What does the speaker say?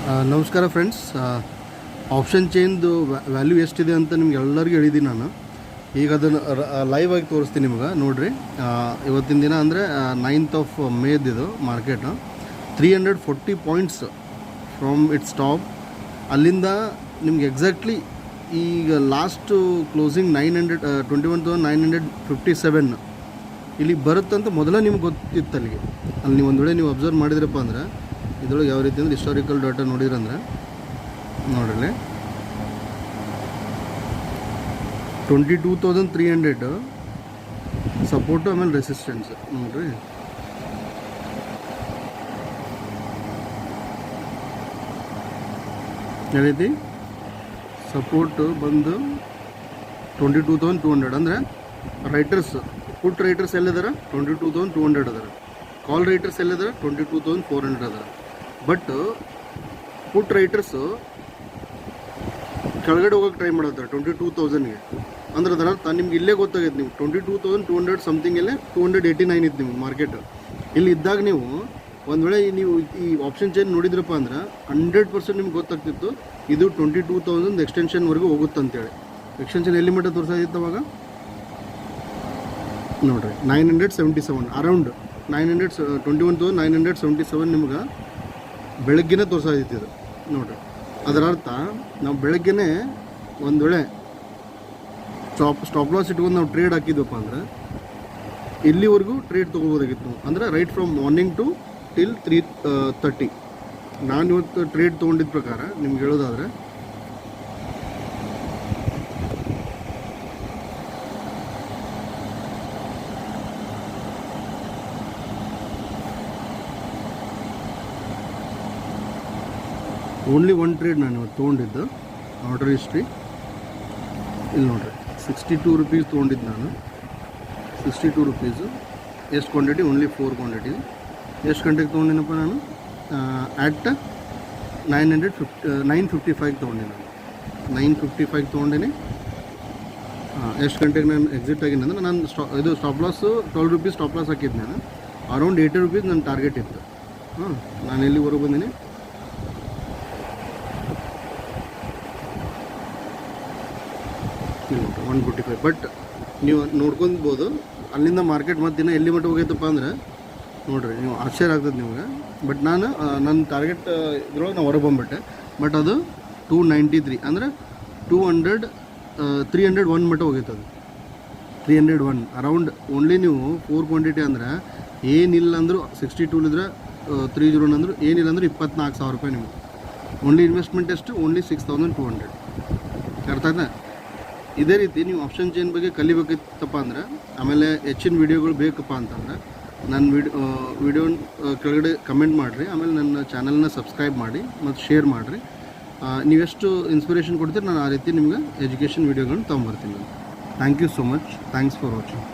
ನಮಸ್ಕಾರ friends. Option ಚೇಂಜ್ದು value ಎಷ್ಟಿದೆ ಅಂತ ನಿಮ್ಗೆ ಎಲ್ಲರಿಗೂ ಹೇಳಿದ್ದೀನಿ ನಾನು. ಈಗ ಅದನ್ನು ಲೈವ್ ಆಗಿ ತೋರಿಸ್ತೀನಿ ನಿಮ್ಗೆ. ನೋಡಿರಿ, ಇವತ್ತಿನ ದಿನ ಅಂದರೆ 9th of May ಇದು market 340 points from its top. ಅಲ್ಲಿಂದ ನಿಮ್ಗೆ ಎಕ್ಸಾಕ್ಟ್ಲಿ ಈಗ ಲಾಸ್ಟು ಕ್ಲೋಸಿಂಗ್ 21,957 ಇಲ್ಲಿ ಬರುತ್ತಂತ ಮೊದಲೇ ನಿಮ್ಗೆ ಗೊತ್ತಿತ್ತು. ಅಲ್ಲಿ ನೀವು ಒಂದು ವೇಳೆ ನೀವು ಅಬ್ಸರ್ವ್ ಮಾಡಿದ್ರಪ್ಪ ಅಂದರೆ ಇದರೊಳಗೆ ಯಾವ ರೀತಿ ಅಂದರೆ ಹಿಸ್ಟಾರಿಕಲ್ ಡಾಟಾ ನೋಡಿದ್ರಂದ್ರೆ ನೋಡ್ರಿ 22,300 ಸಪೋರ್ಟು, ಆಮೇಲೆ ರೆಸಿಸ್ಟೆನ್ಸ್ ನೋಡ್ರಿ. ಯಾವ ರೀತಿ ಸಪೋರ್ಟು ಬಂದು 22,200 ಅಂದರೆ ರೈಟರ್ಸ್, ಪುಟ್ ರೈಟರ್ಸ್ ಎಲ್ಲಿದ್ದಾರೆ 22,200 ಅದಾರ, ಕಾಲ್ ರೈಟರ್ಸ್ ಎಲ್ಲಿದ್ದಾರೆ 22,400 ಅದಾರ. ಬಟ್ ಪುಟ್ ರೈಟರ್ಸು ಕೆಳಗಡೆ ಹೋಗೋಕೆ ಟ್ರೈ ಮಾಡತ್ತಾರೆ 22,000ಗೆ. ಅಂದ್ರೆ ಅದರ ಅರ್ಥ ನಿಮ್ಗೆ ಇಲ್ಲೇ ಗೊತ್ತಾಗೈತೆ, ನೀವು 22,200 ಸಮಥಿಂಗ್ ಇಲ್ಲೇ 289 ಇತ್ತು ನಿಮ್ಗೆ ಮಾರ್ಕೆಟ್. ಇಲ್ಲಿ ಇದ್ದಾಗ ನೀವು ಒಂದು ವೇಳೆ ನೀವು ಈ ಆಪ್ಷನ್ ಚೇಂಜ್ ನೋಡಿದ್ರಪ್ಪ ಅಂದ್ರೆ 100% ನಿಮ್ಗೆ ಗೊತ್ತಾಗ್ತಿತ್ತು ಇದು 22,000 ಎಕ್ಸ್ಟೆನ್ಷನ್ವರೆಗೂ ಹೋಗುತ್ತೆ ಅಂತೇಳಿ. ಎಕ್ಸ್ಟೆನ್ಷನ್ ಎಲ್ಲಿ ಮಟ್ಟ ತೋರಿಸಾಗಿತ್ತು ಅವಾಗ ನೋಡಿರಿ 977, ಅರೌಂಡ್ 21,977 ನಿಮ್ಗೆ ಬೆಳಗ್ಗೆನೇ ತೋರಿಸಾಗಿತ್ತು ಇದು ನೋಡಿರಿ. ಅದರ ಅರ್ಥ ನಾವು ಬೆಳಗ್ಗೆನೇ ಒಂದು ವೇಳೆ ಸ್ಟಾಪ್ ಲಾಸ್ ಇಟ್ಕೊಂಡು ನಾವು ಟ್ರೇಡ್ ಹಾಕಿದ್ವಪ್ಪ ಅಂದರೆ ಇಲ್ಲಿವರೆಗೂ ಟ್ರೇಡ್ ತೊಗೋಬೋದಾಗಿತ್ತು. ಅಂದರೆ right from morning to till 3:30. ನಾನು ಇವತ್ತು ಟ್ರೇಡ್ ತೊಗೊಂಡಿದ್ದ ಪ್ರಕಾರ ನಿಮ್ಗೆ ಹೇಳೋದಾದರೆ ಓನ್ಲಿ ಒನ್ ಟ್ರೇಡ್ ನಾನು ಇವತ್ತು ತೊಗೊಂಡಿದ್ದು. ಆರ್ಡರ್ ಹಿಸ್ಟ್ರಿ ಇಲ್ಲಿ ನೋಡಿರಿ, 62 rupees ತೊಗೊಂಡಿದ್ದು ನಾನು. 62 rupees. ಎಷ್ಟು ಕ್ವಾಂಟಿಟಿ? Only 4 quantity. ಎಷ್ಟು ಗಂಟೆಗೆ ತೊಗೊಂಡಿನಪ್ಪ ನಾನು? ಆ್ಯಟ್ 9:55 ತೊಗೊಂಡೆ ನಾನು. 9:55 ತೊಗೊಂಡಿನಿ. ಎಷ್ಟು ಗಂಟೆಗೆ ನಾನು ಎಕ್ಸಿಟ್ ಆಗಿನಿ ಅಂದರೆ ನಾನು ಇದು stop loss 12 rupees stop loss ಹಾಕಿದ್ದು ನಾನು. ಅರೌಂಡ್ 80 rupees ನನ್ನ ಟಾರ್ಗೆಟ್ ಇತ್ತು. ನಾನು ಎಲ್ಲಿವರೆಗೂ ಬಂದೀನಿ 145. ಬಟ್ ನೀವು ನೋಡ್ಕೊಬೋದು ಅಲ್ಲಿಂದ ಮಾರ್ಕೆಟ್ ಮತ್ತು ದಿನ ಎಲ್ಲಿ ಮಟ್ಟ ಹೋಗೈತಪ್ಪ ಅಂದ್ರೆ ನೋಡಿರಿ, ನೀವು ಆಶ್ಚರ್ಯ ಆಗ್ತದೆ ನಿಮ್ಗೆ. ಬಟ್ ನಾನು ನನ್ನ ಟಾರ್ಗೆಟ್ ಇದ್ರೊಳಗೆ ನಾನು ಹೊರಗೆ ಬಂದ್ಬಿಟ್ಟೆ. ಬಟ್ ಅದು 293 ಅಂದರೆ 301 ಮಟ್ಟ ಹೋಗೈತೆ ಅದು. 301 ಅರೌಂಡ್. ಓನ್ಲಿ ನೀವು 4 ಕ್ವಾಂಟಿಟಿ ಅಂದರೆ ಏನಿಲ್ಲ ಅಂದರೂ 62 301 ಅಂದರೂ ಏನಿಲ್ಲ ಅಂದರೂ 24,000 ರೂಪಾಯಿ ನಿಮಗೆ. ಓನ್ಲಿ ಇನ್ವೆಸ್ಟ್ಮೆಂಟ್ ಎಷ್ಟು? ಓನ್ಲಿ 6,200. ಅರ್ಥ ಆಯ್ತಾ? ಇದೇ ರೀತಿ ನೀವು ಆಪ್ಷನ್ ಚೇಂಜ್ ಬಗ್ಗೆ ಕಲಿಬೇಕಿತ್ತಪ್ಪ ಅಂದರೆ, ಆಮೇಲೆ ಹೆಚ್ಚಿನ ವೀಡಿಯೋಗಳು ಬೇಕಪ್ಪ ಅಂತಂದರೆ ನನ್ನ ವಿಡಿಯೋ ಕೆಳಗಡೆ ಕಮೆಂಟ್ ಮಾಡಿರಿ. ಆಮೇಲೆ ನನ್ನ ಚಾನಲ್ನ ಸಬ್ಸ್ಕ್ರೈಬ್ ಮಾಡಿ ಮತ್ತು ಶೇರ್ ಮಾಡಿರಿ. ನೀವೆಷ್ಟು ಇನ್ಸ್ಪಿರೇಷನ್ ಕೊಡ್ತೀರಿ ನಾನು ಆ ರೀತಿ ನಿಮ್ಗೆ ಎಜುಕೇಷನ್ ವೀಡಿಯೋಗಳನ್ನ ತೊಗೊಂಬರ್ತೀನಿ. Thank you so much. Thanks for watching.